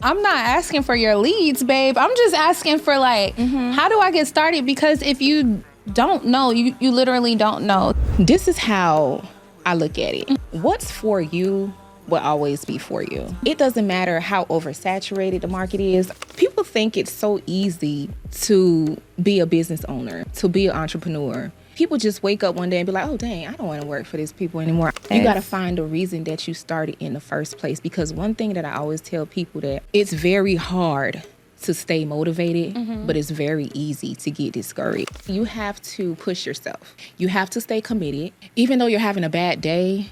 I'm not asking for your leads, babe. I'm just asking for how do I get started? Because if you don't know, you literally don't know. This is how I look at it. What's for you will always be for you. It doesn't matter how oversaturated the market is. People think it's so easy to be a business owner, to be an entrepreneur. People just wake up one day and be like, oh, dang, I don't want to work for these people anymore. You got to find a reason that you started in the first place. Because one thing that I always tell people that it's very hard to stay motivated, but it's very easy to get discouraged. You have to push yourself. You have to stay committed. Even though you're having a bad day,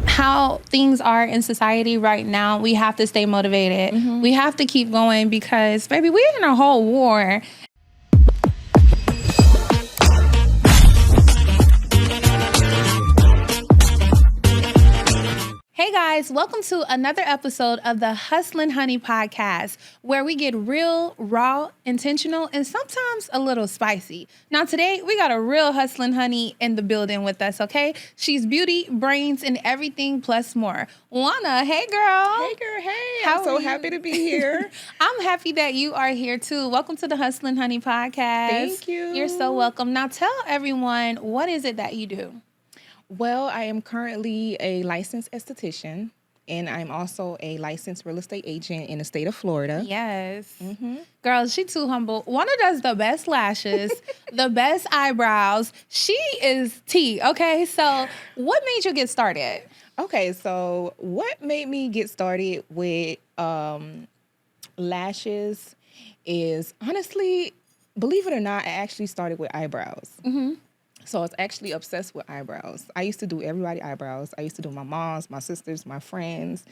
How things are in society right now, we have to stay motivated. We have to keep going because, baby, we're in a whole war. Hey guys, welcome to another episode of the Hustlin' Honey podcast, where we get real, raw, intentional, and sometimes a little spicy. Now today, we got a real Hustlin' Honey in the building with us, okay? She's beauty, brains, and everything plus more. Wana, hey girl. hey girl, hey, I'm so happy to be here. I'm happy that you are here too. Welcome to the Hustlin' Honey podcast. Thank you. You're so welcome. Now tell everyone, what is it that you do? Well, I am currently a licensed esthetician, and I'm also a licensed real estate agent in the state of Florida. Yes. Girl, she too humble. Wana does the best lashes, the best eyebrows. She is tea, okay? So what made you get started? Okay, so what made me get started with lashes is, honestly, believe it or not, I actually started with eyebrows. So I was actually obsessed with eyebrows. I used to do everybody eyebrows. I used to do my mom's, my sisters, my friends,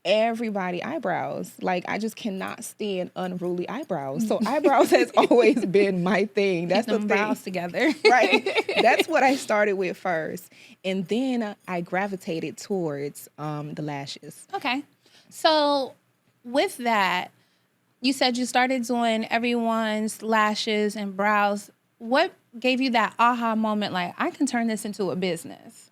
everybody eyebrows. Like, I just cannot stand unruly eyebrows. So eyebrows has always been my thing. That's Keep them the thing. brows together. Right. That's what I started with first. And then I gravitated towards the lashes. Okay. So with that, you said you started doing everyone's lashes and brows. What gave you that aha moment, like, I can turn this into a business?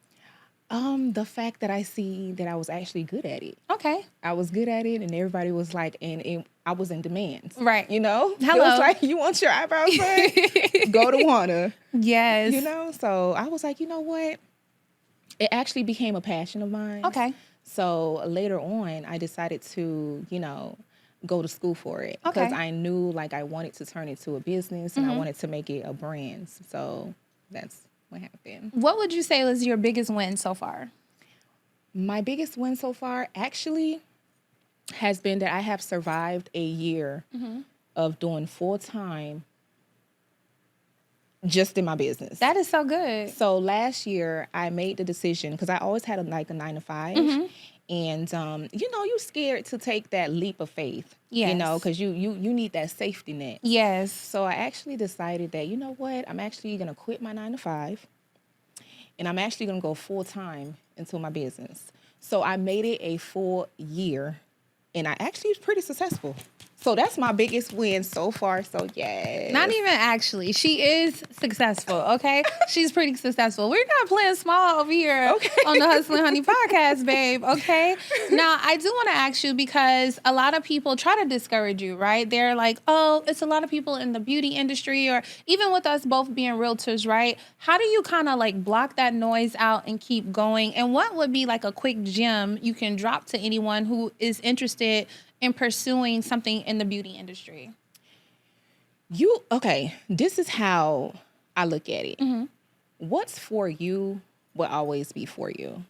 The fact that I see that I was actually good at it. Okay. I was good at it, and everybody was like, and I was in demand. Right. You know? Hello. It was like, you want your eyebrows done? Go to Wana. Yes. You know? So I was like, you know what? It actually became a passion of mine. Okay. So later on, I decided to, go to school for it. Because I knew, like, I wanted to turn it to a business, and I wanted to make it a brand. So that's what happened. What would you say was your biggest win so far? My biggest win so far actually has been that I have survived a year of doing full-time just in my business. That is so good. So last year I made the decision, because I always had a 9-to-5. And, you're scared to take that leap of faith, Yes. because you need that safety net. Yes. So I actually decided that, you know what, I'm actually going to quit my 9-to-5, and I'm actually going to go full-time into my business. So I made it a full year, and I actually was pretty successful. So that's my biggest win so far. So, yeah. Not even actually. She is successful, okay? She's pretty successful. We're not playing small over here on the Hustlin' Honey podcast, babe, okay? Now, I do want to ask you, because a lot of people try to discourage you, right? They're like, oh, it's a lot of people in the beauty industry, or even with us both being realtors, right? How do you kind of like block that noise out and keep going? And what would be like a quick gem you can drop to anyone who is interested in pursuing something in the beauty industry? This is how I look at it. What's for you will always be for you.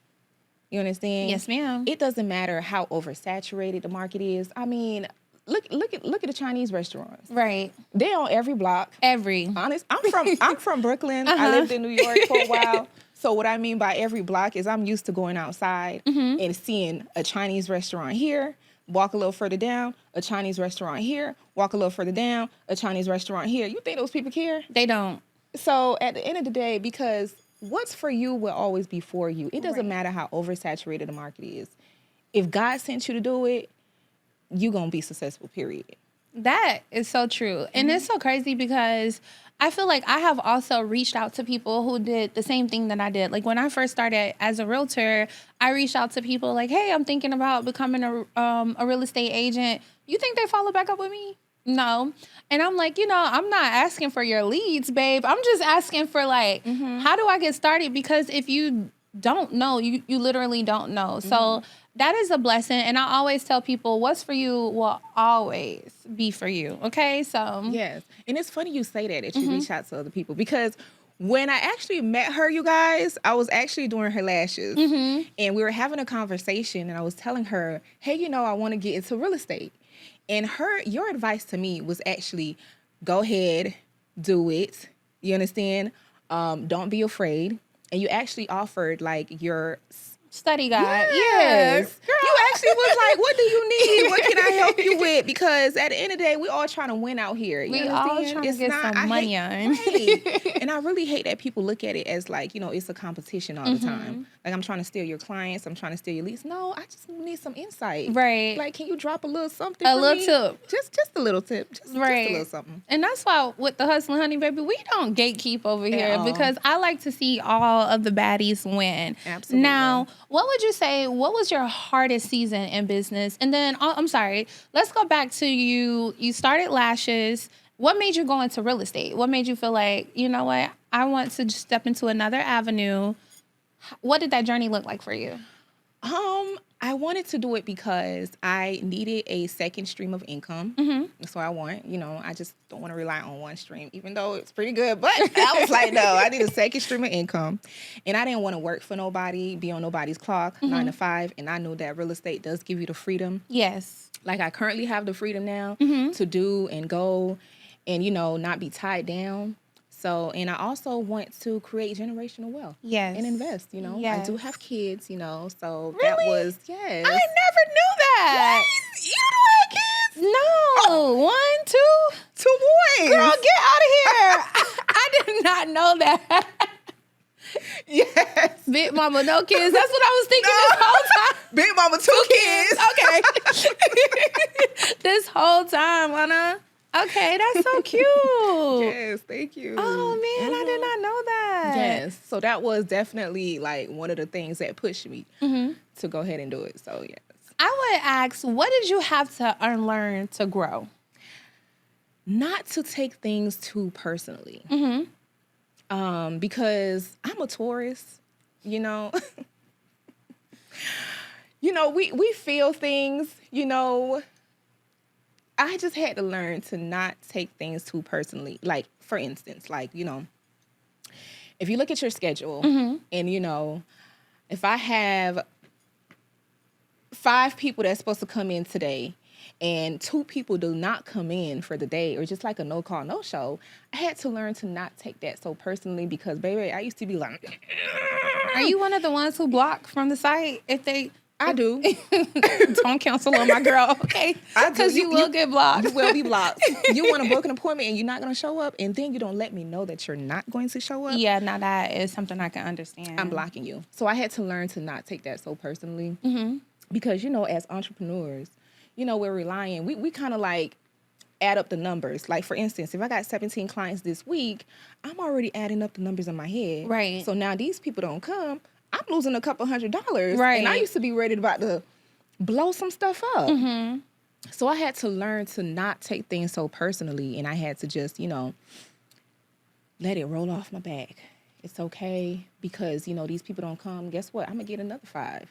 You understand? Yes, ma'am. It doesn't matter how oversaturated the market is. I mean, look at the Chinese restaurants. Right. They're on every block. Honest, I'm from Brooklyn. I lived in New York for a while. So what I mean by every block is I'm used to going outside and seeing a Chinese restaurant here. Walk a little further down, a Chinese restaurant here. Walk a little further down, a Chinese restaurant here. You think those people care? They don't. So at the end of the day, because what's for you will always be for you. It doesn't matter how oversaturated the market is. If God sent you to do it, you're going to be successful, period. That is so true. And it's so crazy because I feel like I have also reached out to people who did the same thing that I did. Like when I first started as a realtor, I reached out to people like, hey, I'm thinking about becoming a real estate agent. You think they follow back up with me? No. And I'm like, I'm not asking for your leads, babe. I'm just asking for like, how do I get started? Because if you don't know, you literally don't know. So that is a blessing. And I always tell people what's for you will always be for you. Okay. So yes. And it's funny you say that you reach out to other people, because when I actually met her, you guys, I was actually doing her lashes and we were having a conversation and I was telling her, hey, I want to get into real estate. And your advice to me was actually go ahead, do it. You understand? Don't be afraid. And you actually offered like your study guide. Yes. Girl. You actually was like, what do you need? What can I help you with? Because at the end of the day, we all trying to win out here. We all trying to get some money on. Right. And I really hate that people look at it as like, it's a competition all the time. Like, I'm trying to steal your clients. I'm trying to steal your leads. No, I just need some insight. Right. Like, can you drop a little something A for little me? tip. Just a little tip. Just a little something. And that's why with the Hustling Honey Baby, we don't gatekeep over here because I like to see all of the baddies win. Absolutely. Now, what would you say, what was your hardest season in business? And then, I'm sorry, let's go back to you. You started lashes. What made you go into real estate? What made you feel like, you know what, I want to just step into another avenue? What did that journey look like for you? I wanted to do it because I needed a second stream of income. That's what I want. I just don't want to rely on one stream, even though it's pretty good. But I was like, no, I need a second stream of income. And I didn't want to work for nobody, be on nobody's clock, 9 to 5. And I know that real estate does give you the freedom. Yes. Like I currently have the freedom now to do and go and, not be tied down. So, and I also want to create generational wealth. Yes. And invest, Yes. I do have kids, so Really? that was, yes. I never knew that. What? You don't have kids? No. 1, 2. 2 boys. Girl, get out of here. I did not know that. Yes. Big mama, no kids. That's what I was thinking this whole time. Big mama, 2 kids. Okay. This whole time, Wana. Okay, that's so cute. Yes, thank you. Oh, man, I did not know that. Yes. So that was definitely like one of the things that pushed me to go ahead and do it. So, yes. I would ask, what did you have to unlearn to grow? Not to take things too personally. Because I'm a Taurus, we feel things, I just had to learn to not take things too personally. Like, for instance, if you look at your schedule and, if I have 5 people that's supposed to come in today and 2 people do not come in for the day, or just like a no call, no show, I had to learn to not take that so personally because, baby, I used to be like... Are you one of the ones who block from the site if they... I do. Don't cancel on my girl, okay? Because you will get blocked. You will be blocked. You want to book an appointment and you're not going to show up, and then you don't let me know that you're not going to show up. Yeah, now that is something I can understand. I'm blocking you. So I had to learn to not take that so personally. Because, as entrepreneurs, we're relying, we kind of like add up the numbers. Like, for instance, if I got 17 clients this week, I'm already adding up the numbers in my head. Right. So now these people don't come, I'm losing a couple $100. Right. And I used to be ready about to blow some stuff up. So I had to learn to not take things so personally, and I had to just, let it roll off my back. It's okay because, these people don't come. Guess what? I'm going to get another 5.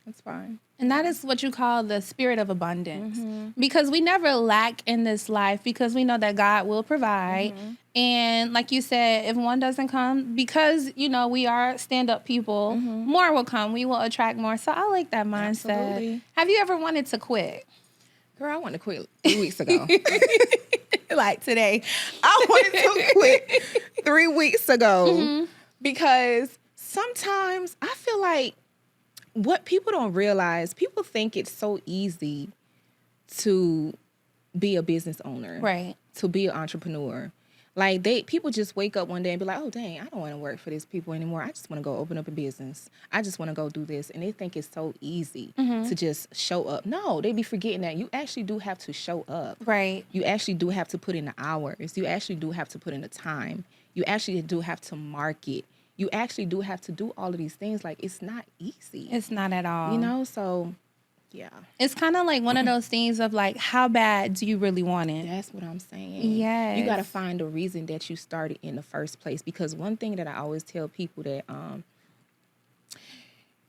That's fine. And that is what you call the spirit of abundance. Because we never lack in this life because we know that God will provide. And like you said, if one doesn't come, because, we are stand-up people, more will come. We will attract more. So I like that mindset. Absolutely. Have you ever wanted to quit? Girl, I wanted to quit 3 weeks ago. Like today. I wanted to quit 3 weeks ago because sometimes I feel like what people don't realize, people think it's so easy to be a business owner. Right. To be an entrepreneur. Like people just wake up one day and be like, oh dang, I don't want to work for these people anymore. I just want to go open up a business. I just want to go do this. And they think it's so easy to just show up. No, they be forgetting that you actually do have to show up. Right. You actually do have to put in the hours. You actually do have to put in the time. You actually do have to market. You actually do have to do all of these things. Like, it's not easy. It's not at all. You know, so yeah. It's kind of like one of those things of like, how bad do you really want it? That's what I'm saying. Yes. You got to find a reason that you started in the first place. Because one thing that I always tell people that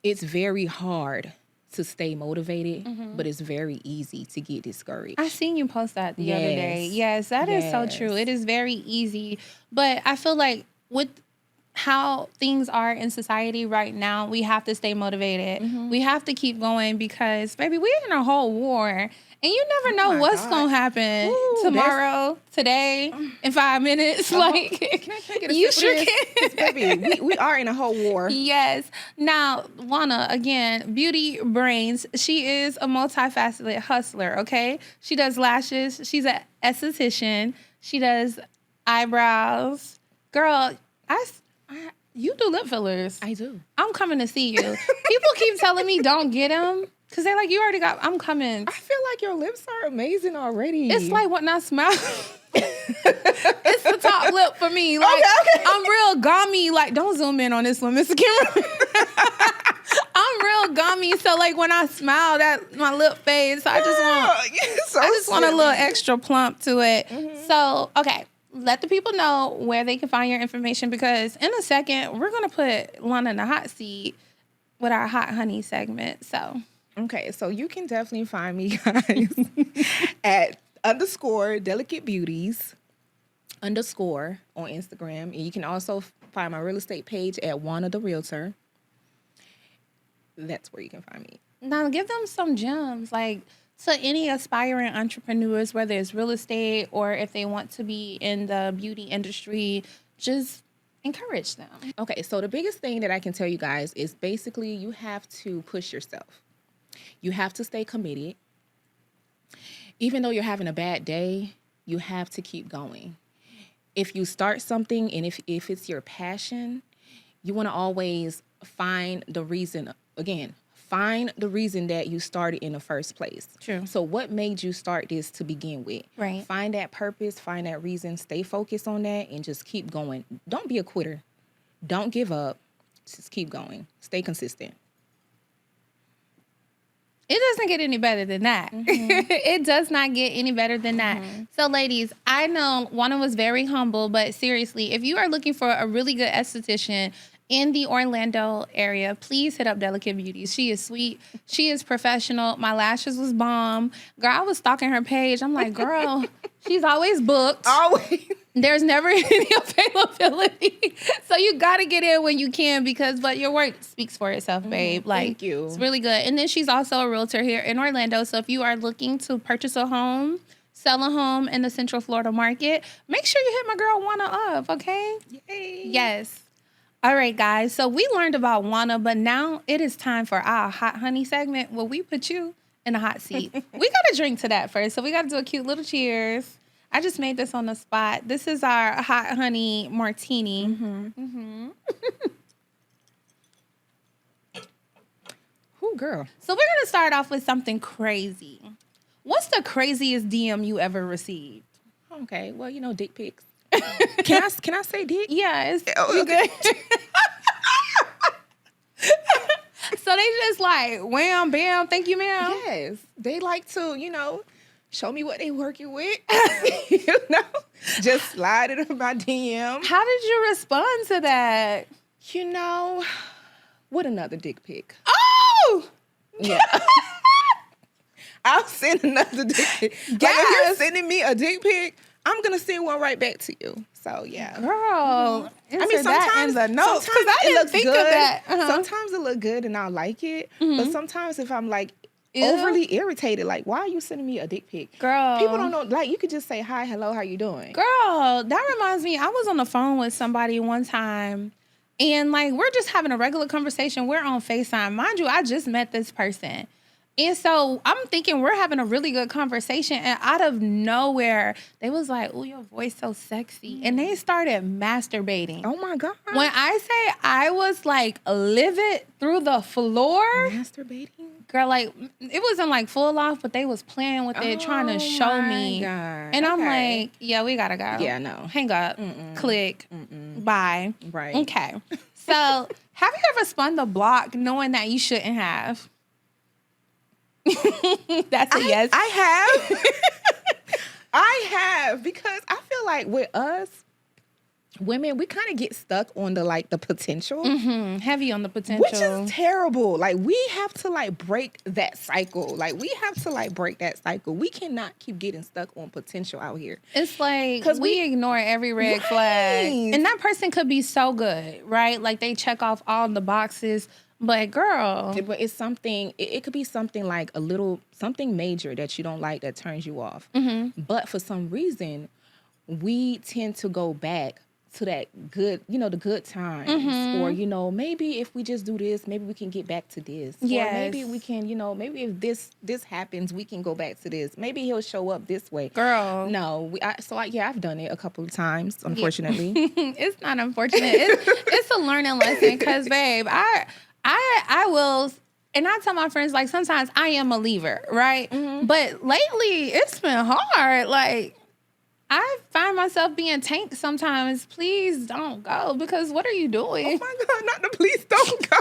it's very hard to stay motivated, but it's very easy to get discouraged. I seen you post that the other day. Yes, that is so true. It is very easy. But I feel like with how things are in society right now, we have to stay motivated. We have to keep going because, baby, we're in a whole war. And you never know what's going to happen tomorrow, today, in 5 minutes. Like, can I get a you sip sure of this? can. Baby, we are in a whole war. Yes. Now, Wana, again, Beauty Brains, she is a multifaceted hustler, okay? She does lashes. She's an esthetician. She does eyebrows. Girl, you do lip fillers. I do. I'm coming to see you. People keep telling me don't get them because they're like, you already got, I'm coming. I feel like your lips are amazing already. It's like when I smile. It's the top lip for me. Like, okay. I'm real gummy. Like, don't zoom in on this one, Mr. Cameron. I'm real gummy. So, like, when I smile, that my lip fades. So I just want a little extra plump to it. So, okay. Let the people know where they can find your information because in a second, we're going to put Wana in the hot seat with our Hot Honey segment. So, okay, so you can definitely find me, guys, at _Delicate Beauties _ on Instagram. And you can also find my real estate page at Wana the Realtor. That's where you can find me. Now, give them some gems. Like, to any aspiring entrepreneurs, whether it's real estate or if they want to be in the beauty industry, just encourage them. Okay, so the biggest thing that I can tell you guys is basically you have to push yourself. You have to stay committed. Even though you're having a bad day, you have to keep going. If you start something and if it's your passion, you want to always find the reason, again, find the reason that you started in the first place. True. So what made you start this to begin with? Right. Find that purpose, find that reason, stay focused on that, and just keep going. Don't be a quitter. Don't give up. Just keep going. Stay consistent. It doesn't get any better than that. It does not get any better than that. So, ladies, I know Wana was very humble, but seriously, if you are looking for a really good esthetician in the Orlando area, please hit up Delicate Beauties. She is sweet. She is professional. My lashes was bomb. Girl, I was stalking her page. I'm like, girl, she's always booked. Always. There's never any availability. So you got to get in when you can but your work speaks for itself, babe. Like, thank you. It's really good. And then she's also a realtor here in Orlando. So if you are looking to purchase a home, sell a home in the Central Florida market, make sure you hit my girl Wana up, okay? Yay. Yes. All right, guys. So we learned about Wana, but now it is time for our Hot Honey segment where we put you in a hot seat. We got to drink to that first. So we got to do a cute little cheers. I just made this on the spot. This is our Hot Honey Martini. Ooh, girl. So we're going to start off with something crazy. What's the craziest DM you ever received? Okay, well, dick pics. Can I say dick? Yeah, you good? So they just like, wham, bam, thank you, ma'am. Yes. They like to, show me what they working with. Just slide it in my DM. How did you respond to that? What another dick pic? Oh! Yeah. I'll send another dick pic. Like, if you're sending me a dick pic, I'm going to send one right back to you. So, yeah. Girl. I mean, sometimes the notes, because I didn't think good. of that. Sometimes it look good and I like it. But sometimes if I'm like overly irritated, like, why are you sending me a dick pic? Girl. People don't know. Like, you could just say, hi, hello, how you doing? Girl, that reminds me, I was on the phone with somebody one time. And, like, we're just having a regular conversation. We're on FaceTime. Mind you, I just met this person. And so I'm thinking we're having a really good conversation, and out of nowhere, they was like, "Oh, your voice so sexy," and they started masturbating. Oh my God! When I say I was like livid through the floor, Masturbating, girl, like it wasn't like full off, but they was playing with it, trying to show me. God. And I'm like, "Yeah, we gotta go. Yeah, no. Hang up, click, bye." Right. Okay. So, have you ever spun the block knowing that you shouldn't have? That's a yes. I have. I have, because I feel like with us women, we kind of get stuck on the potential. Heavy on the potential. Which is terrible. Like, we have to break that cycle. We cannot keep getting stuck on potential out here. It's like we ignore every red flag. And that person could be so good, right? Like they check off all the boxes. But girl. But it's something, it could be something like something major that you don't like that turns you off. But for some reason, we tend to go back to that good, the good times. Or, maybe if we just do this, maybe we can get back to this. Yes. Or maybe we can, maybe if this happens, we can go back to this. Maybe he'll show up this way. Girl. No, I've done it a couple of times, unfortunately. It's not unfortunate. It's a learning lesson because, babe, I will, and I tell my friends, like, sometimes I am a leaver, right? But lately, it's been hard. Like, I find myself being tanked sometimes. Please don't go, because what are you doing? Oh my God, not the please don't go.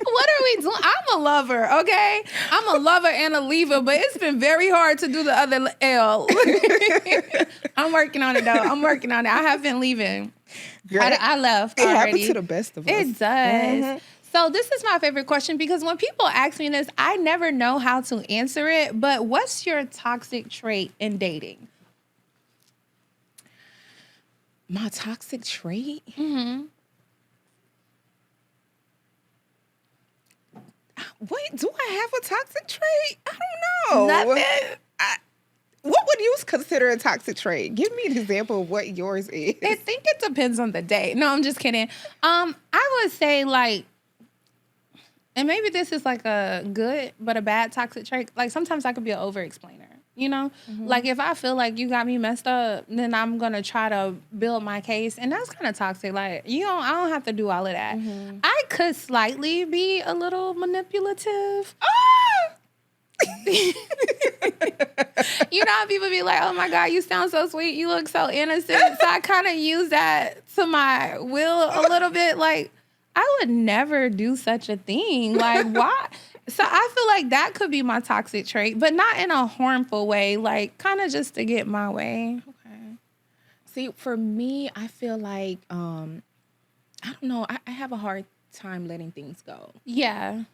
What are we doing? I'm a lover, okay? I'm a lover and a leaver, but it's been very hard to do the other L. I'm working on it, though. I have been leaving. I left already. It happens to the best of us. It does. So this is my favorite question, because when people ask me this, I never know how to answer it. But what's your toxic trait in dating? My toxic trait? Wait, do I have a toxic trait? I don't know. Nothing. What would you consider a toxic trait? Give me an example of what yours is. I think it depends on the day. No, I'm just kidding. I would say, like, and maybe this is like a good but a bad toxic trait. Like, sometimes I could be an over-explainer, Like, if I feel like you got me messed up, then I'm going to try to build my case. And that's kind of toxic. Like, I don't have to do all of that. I could slightly be a little manipulative. How people be like, "Oh my God, you sound so sweet. You look so innocent." So I kind of use that to my will a little bit. Like, I would never do such a thing. Like, why? So I feel like that could be my toxic trait, but not in a harmful way. Like, kind of just to get my way. Okay. See, for me, I feel like, I don't know. I have a hard time letting things go. Yeah.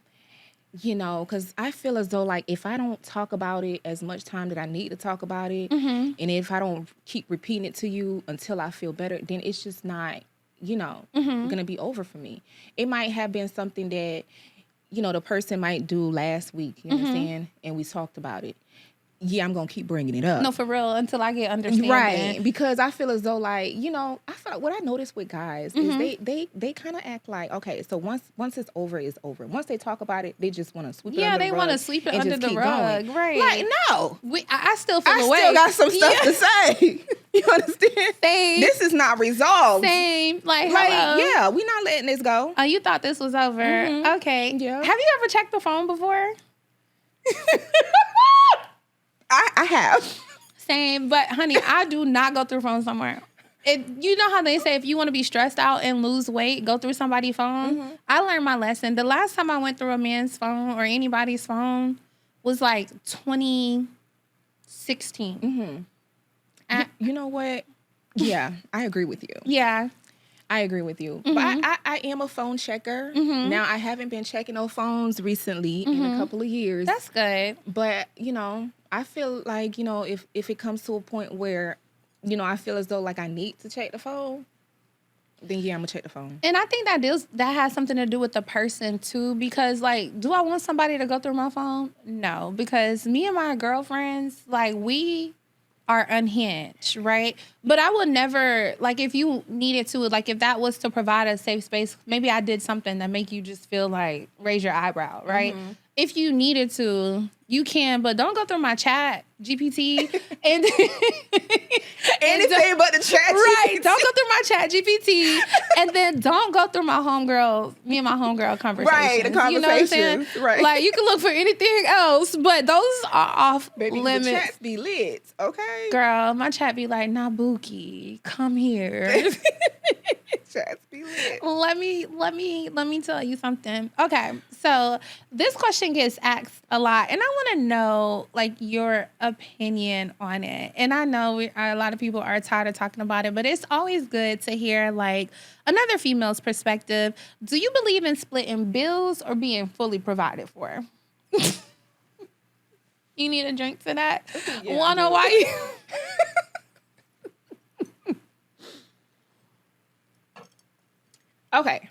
Because I feel as though, like, if I don't talk about it as much time that I need to talk about it, and if I don't keep repeating it to you until I feel better, then it's just not, going to be over for me. It might have been something that, the person might do last week, you understand? And we talked about it. Yeah, I'm going to keep bringing it up. No, for real, until I get understanding. Right, because I feel as though, like, I feel like what I notice with guys is they kind of act like, okay, so once it's over, it's over. Once they talk about it, they just want to sweep it under the rug. Yeah, they want to sweep it under the rug. Going. Right. Like, no. I still feel away. I still got some stuff to say. You understand? Same. This is not resolved. Same. Like, hello. Yeah, we're not letting this go. Oh, you thought this was over. Okay. Yeah. Have you ever checked the phone before? I have. Same, but honey, I do not go through phone somewhere. You know how they say if you want to be stressed out and lose weight, go through somebody's phone? I learned my lesson. The last time I went through a man's phone or anybody's phone was like 2016. You know what? Yeah, I agree with you. Yeah. I agree with you. But I am a phone checker. Now, I haven't been checking no phones recently in a couple of years. That's good. But, I feel like, if it comes to a point where, I feel as though, like, I need to check the phone, then, yeah, I'm going to check the phone. And I think that has something to do with the person, too, because, like, do I want somebody to go through my phone? No, because me and my girlfriends, like, we are unhinged, right? But I would never, like, if you needed to, like, if that was to provide a safe space, maybe I did something that make you just feel like, raise your eyebrow, right? If you needed to, you can, but don't go through my chat GPT and Anything but the chat. right. Don't go through my chat GPT, and then don't go through me and my homegirl conversations. Right, the conversations. You know what I'm saying? Right. Like, you can look for anything else, but those are off Baby, limits. the chats be lit, okay? Girl, my chat be like, Nabuki, come here. Chats be lit. Let me tell you something. Okay, so this question gets asked a lot, and I want to know, like, your opinion on it. And I know a lot of people are tired of talking about it, but it's always good to hear, like, another female's perspective. Do you believe in splitting bills or being fully provided for? You need a drink for that? Yeah, Wana, why you... Okay.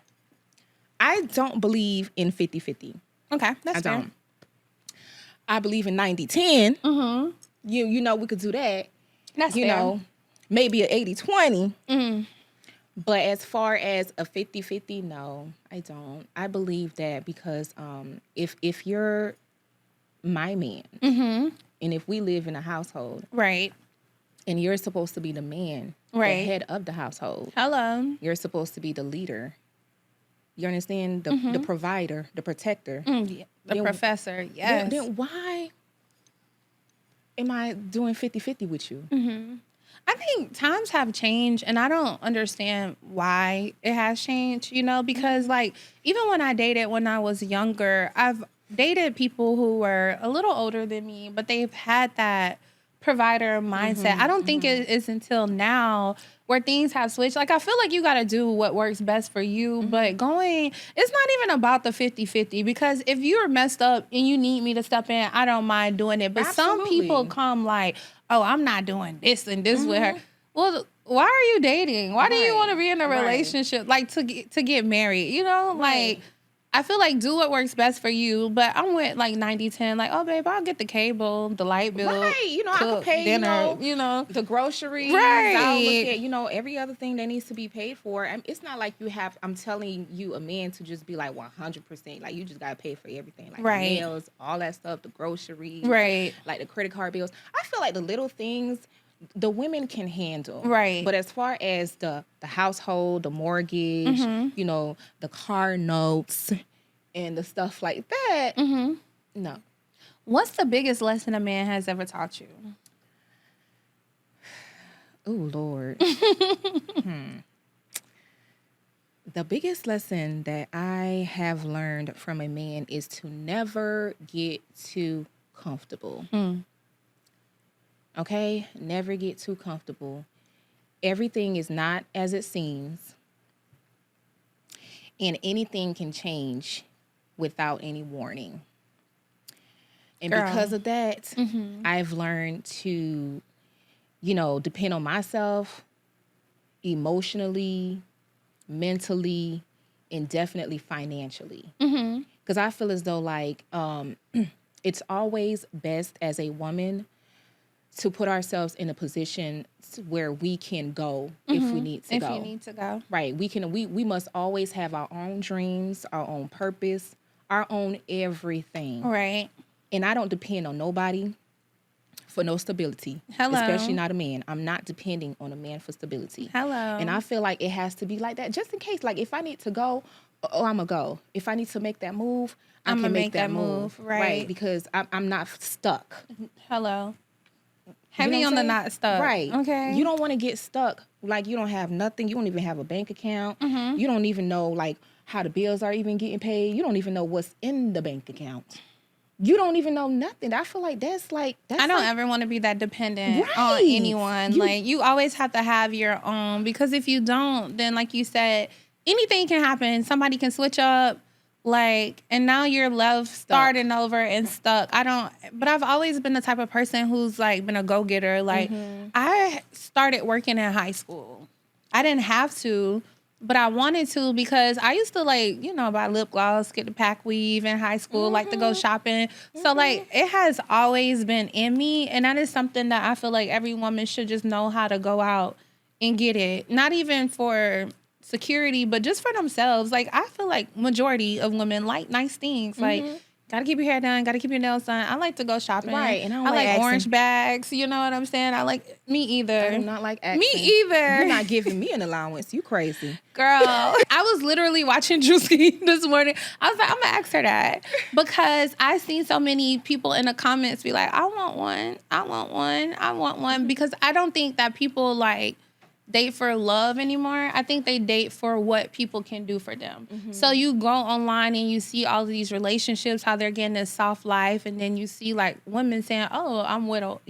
I don't believe in 50-50. Okay, that's I fair. don't. I believe in 90-10. Mm-hmm. You know, we could do that. That's you fair. know, maybe an 80-20. Mm. But as far as a 50-50, no, I don't. I believe that because if you're my man, Mm-hmm. and if we live in a household, Right. and you're supposed to be the man, Right. the head of the household, Hello. you're supposed to be the leader. You understand? The provider, the protector. Yeah. The Then- professor, yes. Then why am I doing 50-50 with you? I think times have changed, and I don't understand why it has changed, because, like, even when I dated when I was younger, I've dated people who were a little older than me, but they've had that provider mindset. I don't think it is until now where things have switched. Like, I feel like you got to do what works best for you, but it's not even about the 50-50, because if you're messed up and you need me to step in, I don't mind doing it. But some Absolutely. people come like, oh, I'm not doing this and this with her. Well, why are you dating? Why do you Right. want to be in a Right. relationship, like, to get married? Like, I feel like do what works best for you, but I'm with, like, 90-10. Like, oh, babe, I'll get the cable, the light bill. Right. I cook, could pay, dinner, the groceries. Right. I'll look at, every other thing that needs to be paid for. It's not like I'm telling you, a man, to just be like 100%. Like, you just got to pay for everything. Like, Right. the nails, all that stuff, the groceries. Right. Like, the credit card bills. I feel like the little things the women can handle. Right. But as far as the household, the mortgage, the car notes, and the stuff like that, no. What's the biggest lesson a man has ever taught you? Oh, Lord. The biggest lesson that I have learned from a man is to never get too comfortable. Okay? Never get too comfortable. Everything is not as it seems. And anything can change without any warning. And Girl. because of that, I've learned to, depend on myself emotionally, mentally, and definitely financially. Because I feel as though, like, it's always best as a woman to put ourselves in a position where we can go if we need to go. If you need to go. Right. We must always have our own dreams, our own purpose, our own everything. Right. And I don't depend on nobody for no stability. Hello. Especially not a man. I'm not depending on a man for stability. Hello. And I feel like it has to be like that, just in case. Like, if I need to go, I'm going to go. If I need to make that move, I I'ma can make make that that move. move, right. Because I'm not stuck. Hello. You Heavy know what on I'm the saying? not stuck. Right. Okay. You don't want to get stuck. Like, you don't have nothing. You don't even have a bank account. You don't even know, like, how the bills are even getting paid. You don't even know what's in the bank account. You don't even know nothing. I feel like that's I don't ever want to be that dependent on Right. anyone. Like, you always have to have your own, because if you don't, then, like you said, anything can happen. Somebody can switch up, like, and now you're left starting over and stuck. But I've always been the type of person who's, like, been a go-getter. Like, I started working in high school. I didn't have to. but I wanted to because I used to like, buy lip gloss, get the pack weave in high school, like to go shopping. So like it has always been in me. And that is something that I feel like every woman should just know how to go out and get it. Not even for security, but just for themselves. Like I feel like majority of women like nice things. Like gotta keep your hair done, gotta keep your nails done. I like to go shopping. Right, and I like asking. orange bags. You know what I'm saying? I like me either. I do not like accents. Me either. You're not giving me an allowance. You crazy. Girl, I was literally watching Drewski this morning. I was like, I'm gonna ask her that because I seen so many people in the comments be like, I want one, I want one, I want one. Because I don't think that people like date for love anymore. I think they date for what people can do for them. So you go online and you see all of these relationships, how they're getting this soft life, and then you see like women saying, "Oh, I'm widowed,"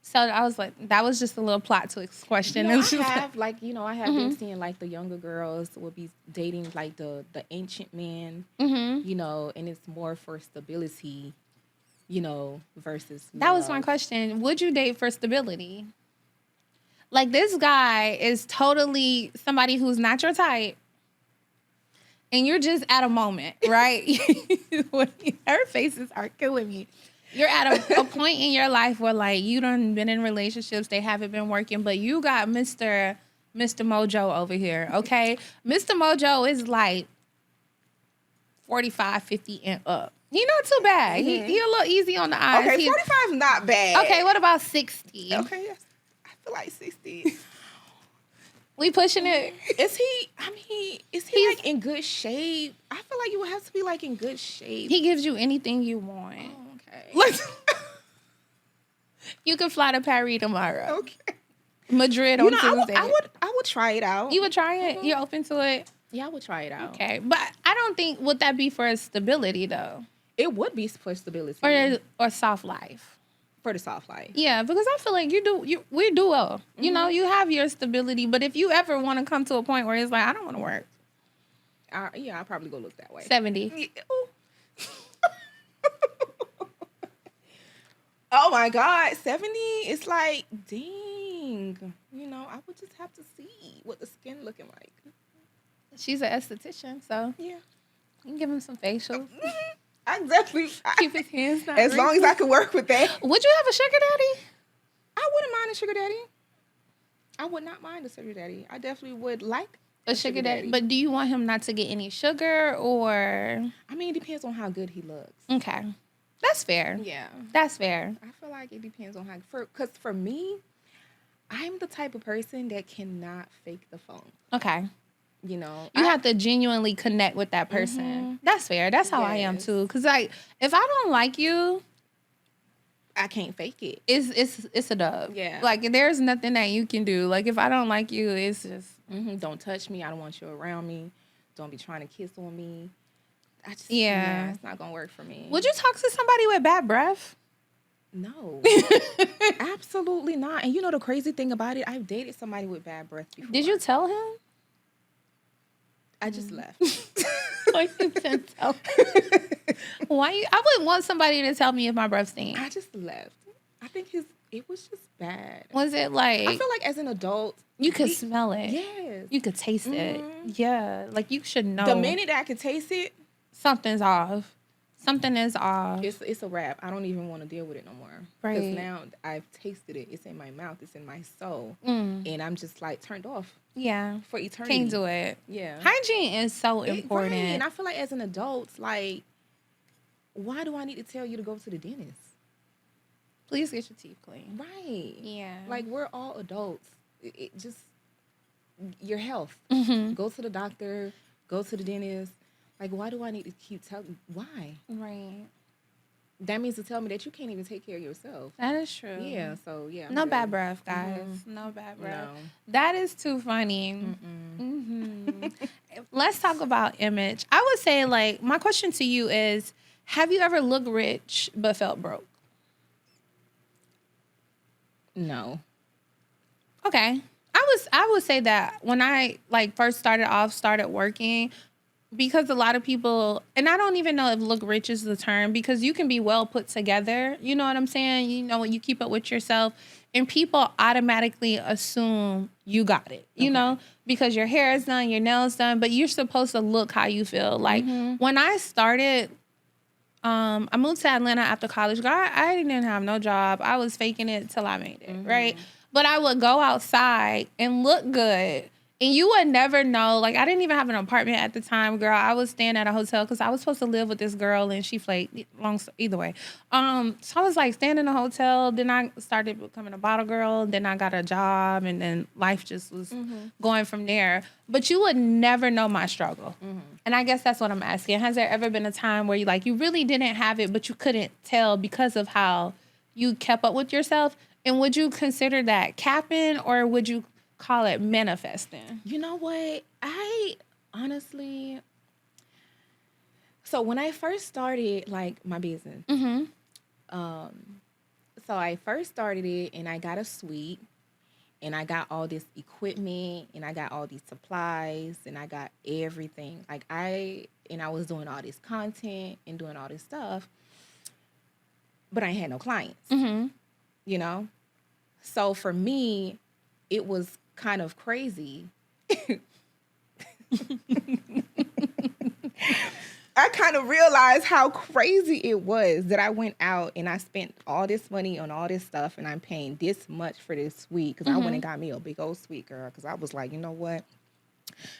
So I was like, that was just a little plot twist question. I have been seeing like the younger girls will be dating like the ancient man, and it's more for stability, versus that love. was my question. Would you date for stability? Like, this guy is totally somebody who's not your type. And you're just at a moment, right? Her faces are killing me. You're at a point in your life where, like, you done been in relationships. They haven't been working. But you got Mr. Mojo over here, okay? Mr. Mojo is, like, 45, 50 and up. He not too bad. He a little easy on the eyes. Okay, 45 is not bad. Okay, what about 60? Okay, yes. Like 60. We pushing it. Is he like in good shape? I feel like you would have to be like in good shape. He gives you anything you want. Oh, okay. You can fly to Paris tomorrow. Okay. Madrid on Tuesday. I would try it out. You would try it? You're open to it? Yeah, I would try it out. Okay. But I don't think, would that be for stability though? It would be for stability. Or soft life. For the soft life. Yeah, because I feel like we do well. You know, you have your stability, but if you ever want to come to a point where it's like, I don't want to work. I'll probably go look that way. 70. Oh my God, 70? It's like, dang. I would just have to see what the skin looking like. She's an esthetician, so yeah, you can give him some facials. I definitely keep his hands not as long as I can work with that. Would you have a sugar daddy? I wouldn't mind a sugar daddy. I would not mind a sugar daddy. I definitely would like a sugar daddy. But do you want him not to get any sugar or? I mean, it depends on how good he looks. Okay. That's fair. Yeah. That's fair. I feel like it depends on how, because for me, I'm the type of person that cannot fake the phone. Okay. You have to genuinely connect with that person. That's fair. That's how I am too. Because like, if I don't like you, I can't fake it. It's a dub. Yeah. Like there's nothing that you can do. Like if I don't like you, it's just don't touch me. I don't want you around me. Don't be trying to kiss on me. It's not gonna work for me. Would you talk to somebody with bad breath? No, absolutely not. And the crazy thing about it, I've dated somebody with bad breath before. Did you tell him? I just left. Why you didn't tell him? I wouldn't want somebody to tell me if my breath stinks. I just left. I think it was just bad. Was it like? I feel like as an adult, you could smell it. Yes. You could taste it. Yeah. Like you should know. The minute I could taste it, something's off. Something is off. It's a wrap. I don't even want to deal with it no more. Right. Because now I've tasted it. It's in my mouth. It's in my soul. And I'm just like turned off. Yeah. For eternity. Can't do it. Yeah. Hygiene is so important. Right. And I feel like as an adult, like, why do I need to tell you to go to the dentist? Please get your teeth clean. Right. Yeah. Like, we're all adults. It just, your health. Go to the doctor. Go to the dentist. Like, why do I need to keep telling? Why? Right. That means to tell me that you can't even take care of yourself. That is true. Yeah, so, yeah. No bad breath, guys. No bad breath. No. That is too funny. Let's talk about image. I would say, like, my question to you is, have you ever looked rich but felt broke? No. Okay. I would say that when I, like, first started working, because a lot of people, and I don't even know if look rich is the term, because you can be well put together. You know what I'm saying? You know, when you keep up with yourself, and people automatically assume you got it, you know, because your hair is done, your nails done, but you're supposed to look how you feel. Like when I started, I moved to Atlanta after college. Girl, I didn't have no job. I was faking it till I made it, right? But I would go outside and look good. And you would never know. Like, I didn't even have an apartment at the time, girl. I was staying at a hotel because I was supposed to live with this girl, and she flaked. Either way. So I was, like, staying in a hotel. Then I started becoming a bottle girl. Then I got a job, and then life just was going from there. But you would never know my struggle. And I guess that's what I'm asking. Has there ever been a time where you really didn't have it, but you couldn't tell because of how you kept up with yourself? And would you consider that capping, or would you call it manifesting? You know what? I honestly, so when I first started like my business, so I first started it and I got a suite and I got all this equipment and I got all these supplies and I got everything. I was doing all this content and doing all this stuff, but I had no clients, you know? So for me, it was kind of crazy. I kind of realized how crazy it was that I went out and I spent all this money on all this stuff and I'm paying this much for this suite because I went and got me a big old suite, girl, because I was like, you know what?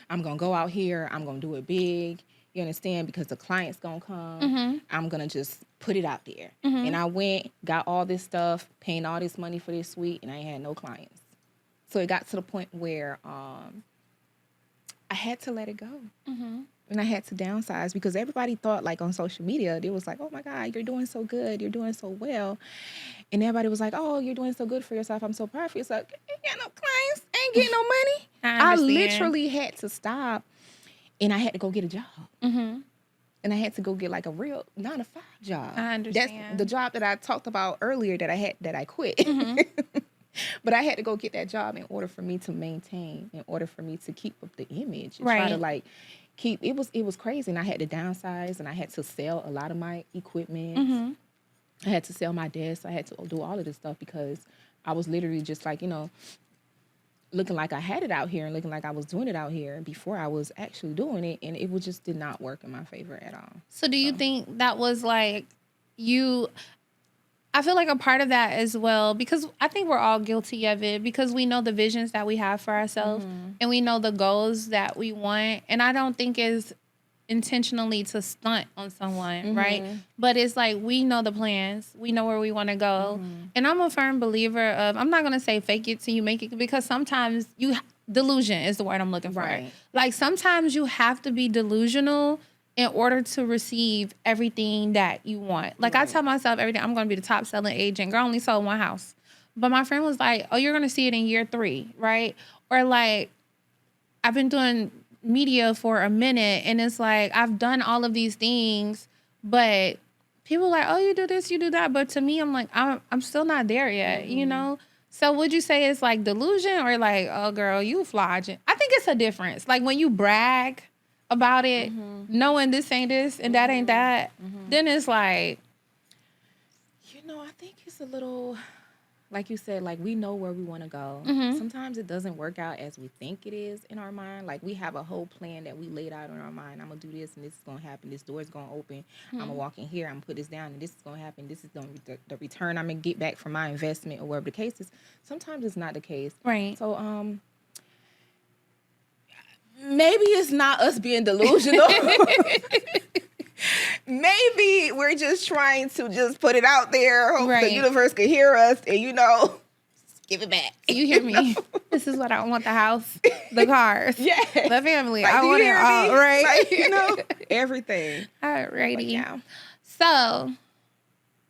I'm going to go out here. I'm going to do it big. You understand? Because the client's going to come. I'm going to just put it out there. And I went, got all this stuff, paying all this money for this suite, and I had no clients. So it got to the point where I had to let it go. And I had to downsize because everybody thought, like, on social media, they was like, oh, my God, you're doing so good. You're doing so well. And everybody was like, oh, you're doing so good for yourself. I'm so proud of yourself. Ain't got no clients. Ain't getting no money. I literally had to stop, and I had to go get a job. And I had to go get, like, a real 9-to-5 job. I understand. That's the job that I talked about earlier that I quit. But I had to go get that job in order for me to maintain, in order for me to keep up the image. And try to, like, keep, it was crazy. And I had to downsize, and I had to sell a lot of my equipment. I had to sell my desk. I had to do all of this stuff because I was literally just like, you know, looking like I had it out here and looking like I was doing it out here before I was actually doing it. And it just did not work in my favor at all. So do you think that was like I feel like a part of that as well, because I think we're all guilty of it because we know the visions that we have for ourselves and we know the goals that we want. And I don't think it's intentionally to stunt on someone, right? But it's like we know the plans. We know where we want to go. And I'm a firm believer of, I'm not going to say fake it till you make it, because sometimes delusion is the word I'm looking for. Right. Like sometimes you have to be delusional in order to receive everything that you want. Like I tell myself every day, I'm going to be the top selling agent. Girl, I only sold one house. But my friend was like, oh, you're going to see it in year 3, right? Or like, I've been doing media for a minute and it's like, I've done all of these things, but people are like, oh, you do this, you do that. But to me, I'm like, I'm still not there yet, you know? So would you say it's like delusion or like, oh, girl, you flogging? I think it's a difference. Like when you brag about it, knowing this ain't this and that ain't that, then it's like, you know, I think it's a little, like you said, like we know where we want to go. Sometimes it doesn't work out as we think it is in our mind. Like we have a whole plan that we laid out in our mind. I'm going to do this and this is going to happen. This door is going to open. I'm going to walk in here. I'm going to put this down and this is going to happen. This is going to be the return I'm going to get back from my investment or whatever the case is. Sometimes it's not the case. Right. So, maybe it's not us being delusional. Maybe we're just trying to just put it out there, hope the universe can hear us, and you know, give it back. You hear me? This is what I want: the house, the cars, the family. Like, I want it all, right? Like, you know, everything. Alrighty. Yeah. So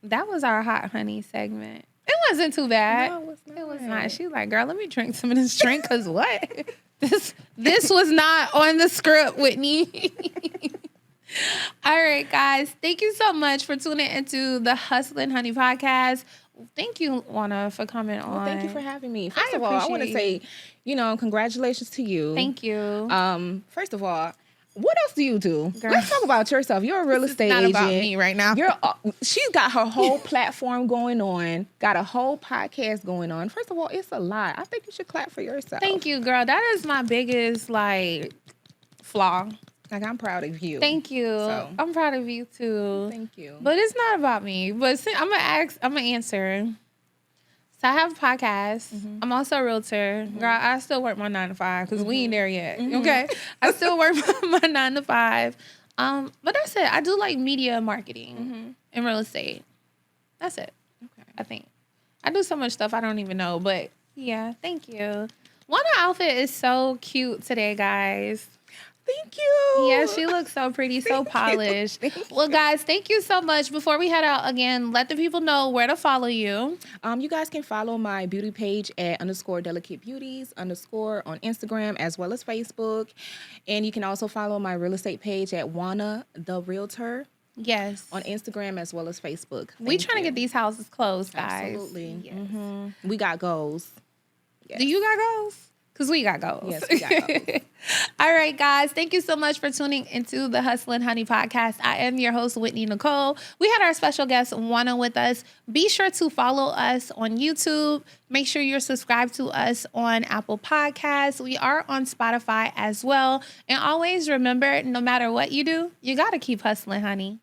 that was our hot honey segment. It wasn't too bad. No, it was not. It was not. She was like, girl, let me drink some of this drink, cause what? This was not on the script, Whitney. All right, guys. Thank you so much for tuning into the Hustlin' Honey podcast. Thank you, Wana, for coming on. Thank you for having me. First of all, I want to say, you know, congratulations to you. Thank you. First of all, What else do you do? Girl. Let's talk about yourself. You're a real estate agent. Not about me right now. She's got her whole platform going on, got a whole podcast going on. First of all, it's a lot. I think you should clap for yourself. Thank you, girl. That is my biggest flaw. Like, I'm proud of you. Thank you. So. I'm proud of you too. Thank you. But it's not about me. But I'm gonna answer. So I have a podcast. Mm-hmm. I'm also a realtor. Mm-hmm. Girl, I still work my 9 to 5 because we ain't there yet. Mm-hmm. Okay. I still work my 9 to 5. But that's it. I do like media marketing and real estate. That's it. Okay. I think. I do so much stuff I don't even know. But yeah, thank you. Wana outfit is so cute today, guys. Thank you. Yeah, she looks so pretty, so polished. Well, guys, thank you so much. Before we head out again, let the people know where to follow you. You guys can follow my beauty page at _delicatebeauties_ on Instagram as well as Facebook. And you can also follow my real estate page at Wana the Realtor. Yes. On Instagram as well as Facebook. We trying to get these houses closed, guys. Absolutely. Yes. Mm-hmm. We got goals. Yes. Do you got goals? Because we got goals. Yes, we got goals. All right, guys. Thank you so much for tuning into the Hustlin' Honey podcast. I am your host, Whitney Nicole. We had our special guest, Wana, with us. Be sure to follow us on YouTube. Make sure you're subscribed to us on Apple Podcasts. We are on Spotify as well. And always remember, no matter what you do, you got to keep hustling, honey.